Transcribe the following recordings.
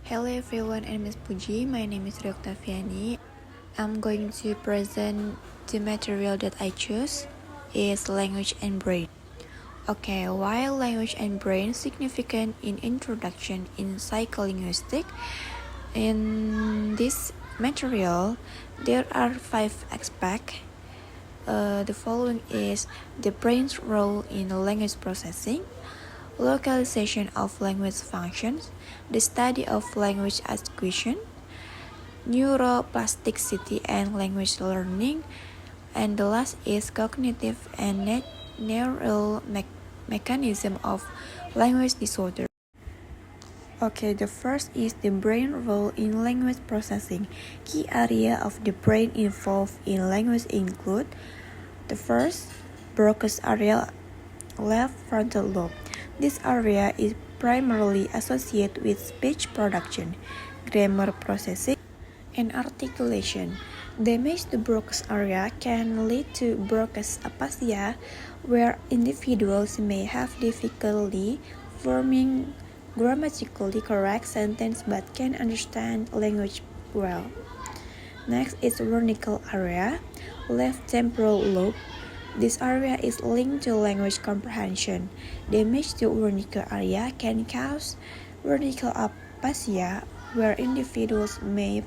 Hello everyone, I'm Ms. Puji. My name is Ria Octaviani. I'm going to present the material that I choose is language and brain. Okay, while language and brain significant in introduction in psycholinguistics, in this material there are 5 aspects. The following is the brain's role in language processing, localization of language functions, the study of language acquisition, neuroplasticity and language learning, and the last is cognitive and neural mechanism of language disorder. Okay, the first is the brain role in language processing. Key area of the brain involved in language include the first, Broca's area, left frontal lobe. This area is primarily associated with speech production, grammar processing, and articulation. Damage to Broca's area can lead to Broca's aphasia, where individuals may have difficulty forming grammatically correct sentences but can understand language well. Next is Wernicke area, left temporal lobe. This area is linked to language comprehension. Damage to Wernicke area can cause Wernicke aphasia, where individuals may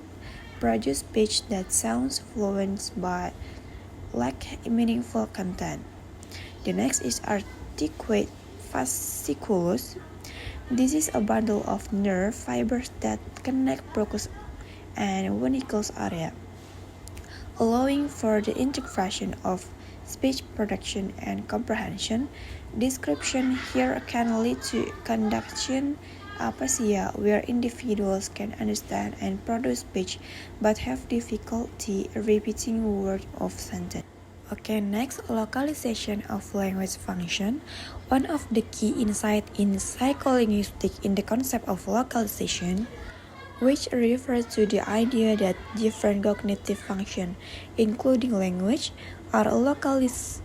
produce speech that sounds fluent but lack meaningful content. The next is articulate fasciculus. This is a bundle of nerve fibers that connect Broca's and Wernicke's area, allowing for the integration of speech production and comprehension. Description here can lead to conduction aphasia, where individuals can understand and produce speech but have difficulty repeating words of sentence. Okay, next, localization of language function. One of the key insights in psycholinguistics in the concept of localization, which refers to the idea that different cognitive functions, including language, are localized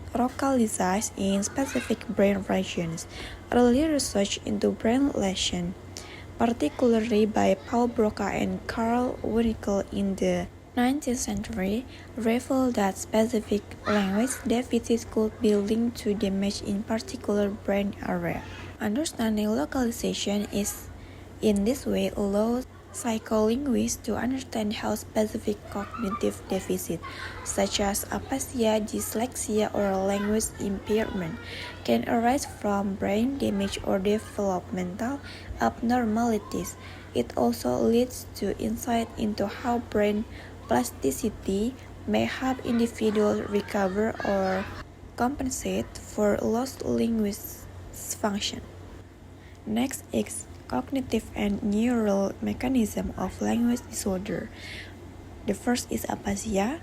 in specific brain regions. Early research into brain lesion, particularly by Paul Broca and Carl Wernicke in the 19th century, revealed that specific language deficits could be linked to damage in particular brain area. Understanding localization is in this way allows psycholinguists to understand how specific cognitive deficits, such as aphasia, dyslexia, or language impairment, can arise from brain damage or developmental abnormalities. It also leads to insight into how brain plasticity may help individuals recover or compensate for lost linguistic function. Next is cognitive and neural mechanism of language disorder. The first is aphasia.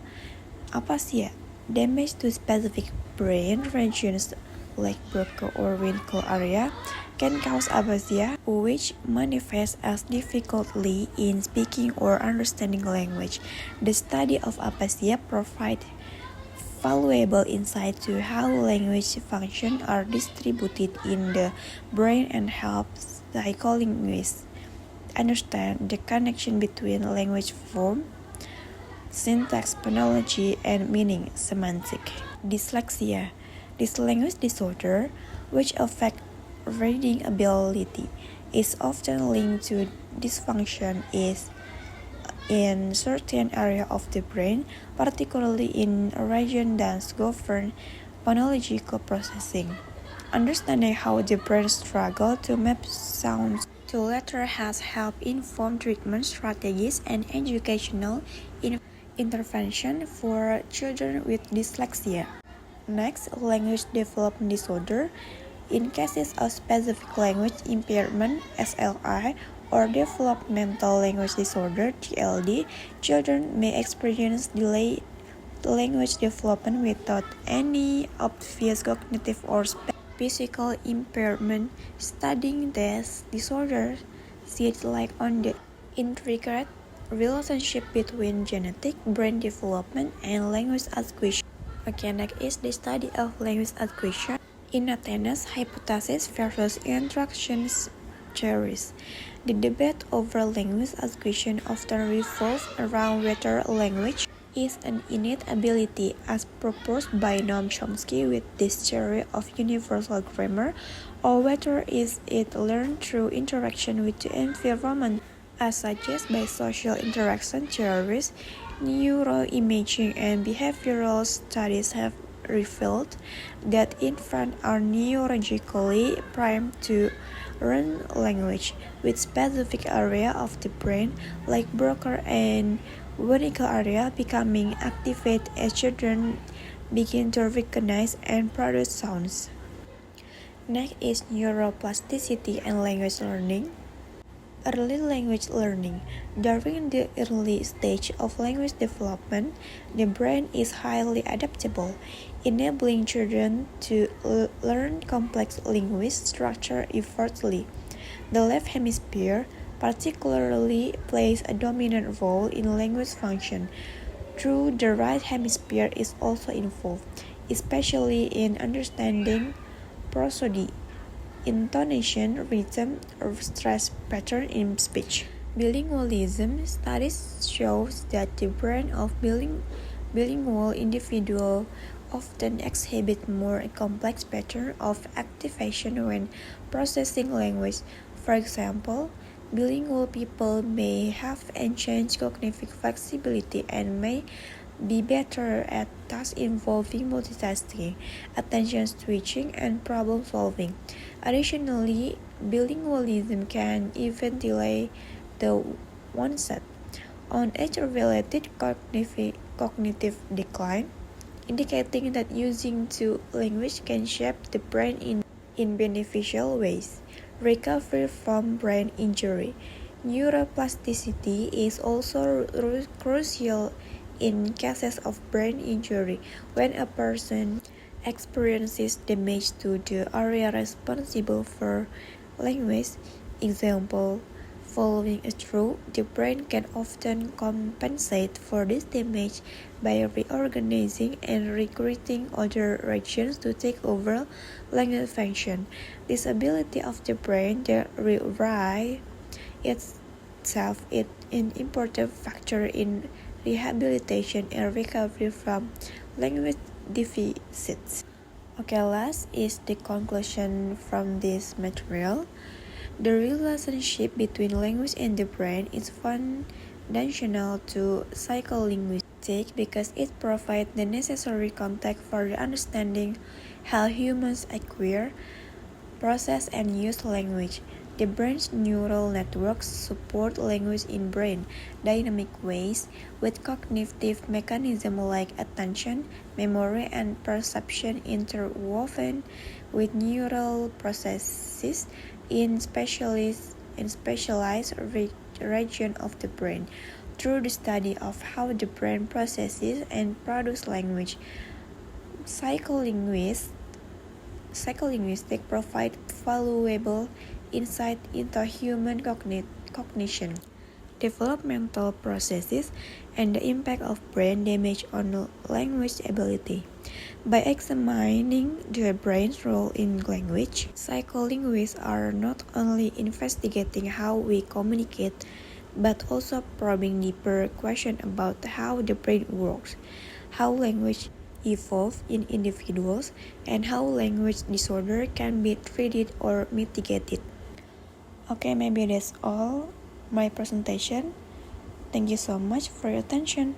Aphasia, damage to specific brain regions like Broca or Wernicke area, can cause aphasia, which manifests as difficulty in speaking or understanding language. The study of aphasia provides valuable insight to how language functions are distributed in the brain and helps psycholinguists understand the connection between language form, syntax, phonology, and meaning semantic. Dyslexia. This language disorder, which affects reading ability, is often linked to dysfunction in certain areas of the brain, particularly in regions that govern phonological processing. Understanding how the brain struggles to map sounds to letters has helped inform treatment strategies and educational intervention for children with dyslexia. Next, language development disorder. In cases of specific language impairment (SLI) or developmental language disorder (DLD), children may experience delayed language development without any obvious cognitive or physical impairment. Studying these disorders sheds light on the intricate relationship between genetic brain development and language acquisition. Okay, next is the study of language acquisition in attendance hypothesis versus instructions theories. The debate over language acquisition often revolves around whether a language is an innate ability as proposed by Noam Chomsky with this theory of universal grammar, or whether it is learned through interaction with the environment. As suggested by social interaction theorists, neuroimaging and behavioral studies have revealed that infants are neurologically primed to learn language, with specific areas of the brain, like Broca and Wernicke area, becoming activated as children begin to recognize and produce sounds. Next is neuroplasticity and language learning. Early language learning. During the early stage of language development, the brain is highly adaptable, enabling children to learn complex linguistic structure effortlessly. The left hemisphere particularly plays a dominant role in language function, though the right hemisphere is also involved, especially in understanding prosody, intonation, rhythm, or stress pattern in speech. Bilingualism studies shows that the brain of bilingual individuals often exhibit more complex pattern of activation when processing language. For example, bilingual people may have enhanced cognitive flexibility and may be better at tasks involving multitasking, attention switching, and problem solving. Additionally, bilingualism can even delay the onset on age-related cognitive decline, indicating that using two languages can shape the brain in beneficial ways. Recovery from brain injury. Neuroplasticity is also crucial in cases of brain injury when a person experiences damage to the area responsible for language. Example, following a stroke, the brain can often compensate for this damage by reorganizing and recruiting other regions to take over language function. This ability of the brain to rewrite itself is an important factor in rehabilitation and recovery from language deficits. Okay, last is the conclusion from this material. The relationship between language and the brain is foundational to psycholinguistics because it provides the necessary context for understanding how humans acquire, process, and use language. The brain's neural networks support language in brain dynamic ways, with cognitive mechanisms like attention, memory, and perception interwoven with neural processes in specialized regions of the brain. Through the study of how the brain processes and produces language, psycholinguistics provide valuable insight into human cognition, developmental processes, and the impact of brain damage on language ability. By examining the brain's role in language, psycholinguists are not only investigating how we communicate, but also probing deeper questions about how the brain works, how language evolve in individuals, and how language disorder can be treated or mitigated. Okay, maybe that's all my presentation. Thank you so much for your attention.